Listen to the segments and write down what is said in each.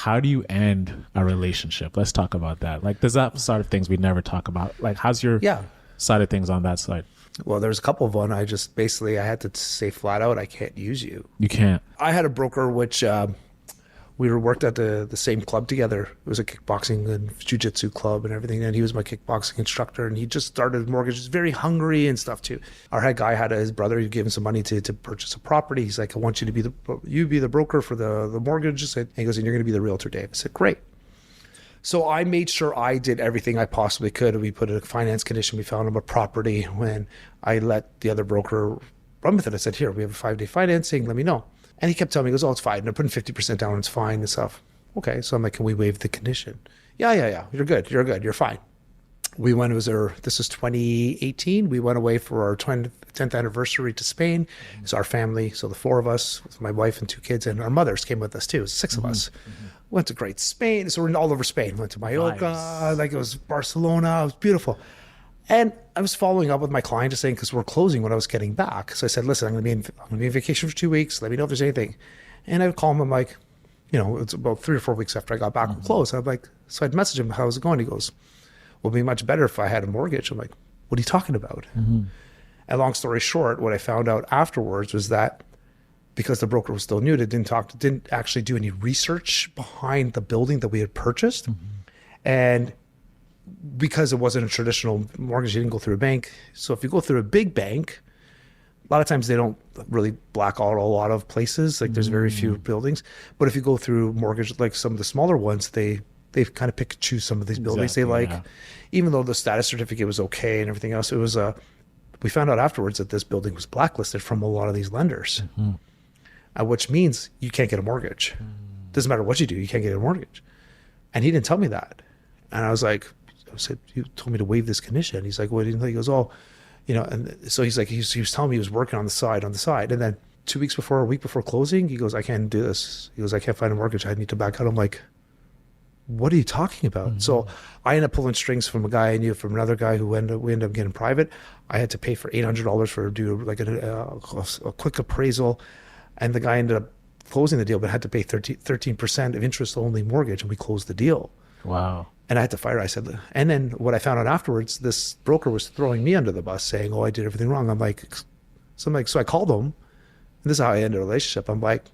how do you end a relationship? Let's talk about that. Like, there's that side of things we never talk about. Like, how's your side of things on that side? Well, there's a couple of one. I had to say flat out, I can't use you. You can't. I had a broker which we worked at the same club together. It was a kickboxing and jiu-jitsu club and everything. And he was my kickboxing instructor. And he just started mortgages, very hungry and stuff too. Our head guy had his brother. He gave him some money to purchase a property. He's like, I want you to be the broker for the mortgages. And he goes, and you're going to be the realtor, Dave. I said, great. So I made sure I did everything I possibly could. We put a finance condition. We found him a property. When I let the other broker run with it, I said, here, we have a 5-day financing. Let me know. And he kept telling me, he goes, oh, it's fine. They're putting 50% down. It's fine and stuff. Okay. So I'm like, can we waive the condition? Yeah. You're good. You're fine. We went, this was 2018. We went away for our 10th anniversary to Spain. It's our family. So the 4 of us, my wife and 2 kids, and our mothers came with us too. It was 6 of us. Went to great Spain. So we're all over Spain. Went to Mallorca, like it was Barcelona. It was beautiful. And I was following up with my client, just saying, because we're closing when I was getting back. So I said, listen, I'm going to be on vacation for 2 weeks. Let me know if there's anything. And I would call him. I'm like, it's about 3 or 4 weeks after I got back from close. I'm like, so I'd message him, how's it going? He goes, well, it'd be much better if I had a mortgage. I'm like, what are you talking about? And long story short, what I found out afterwards was that because the broker was still new, they didn't actually do any research behind the building that we had purchased. And because it wasn't a traditional mortgage, you didn't go through a bank. So if you go through a big bank, a lot of times they don't really black out a lot of places. Like there's very few buildings. But if you go through mortgage, like some of the smaller ones, they kind of pick and choose some of these buildings. Even though the status certificate was okay and everything else, it was we found out afterwards that this building was blacklisted from a lot of these lenders, which means you can't get a mortgage. Doesn't matter what you do, you can't get a mortgage. And he didn't tell me that. And I was like, I said, you told me to waive this condition. He's like, what do you think? He goes, oh, and so he's like, he was telling me he was working on the side. And then a week before closing, he goes, I can't do this. He goes, I can't find a mortgage. I need to back out. I'm like, what are you talking about? So I ended up pulling strings from a guy I knew, from another guy who we ended up getting private. I had to pay for $800 for do like a quick appraisal. And the guy ended up closing the deal, but had to pay 13% of interest only mortgage. And we closed the deal. Wow. And I had to fire. I said, and then what I found out afterwards, this broker was throwing me under the bus, saying, oh, I did everything wrong. So I called him. And this is how I ended a relationship. I'm like,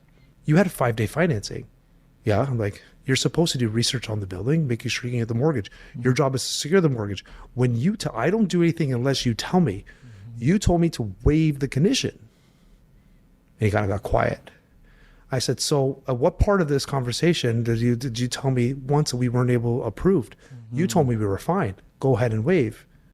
you had a 5-day financing. Yeah. I'm like, you're supposed to do research on the building, making sure you can get the mortgage. Your job is to secure the mortgage. When I don't do anything unless you tell me. You told me to waive the condition. And he kind of got quiet. I said, so what part of this conversation did you tell me once that we weren't approved? You told me we were fine. Go ahead and waive.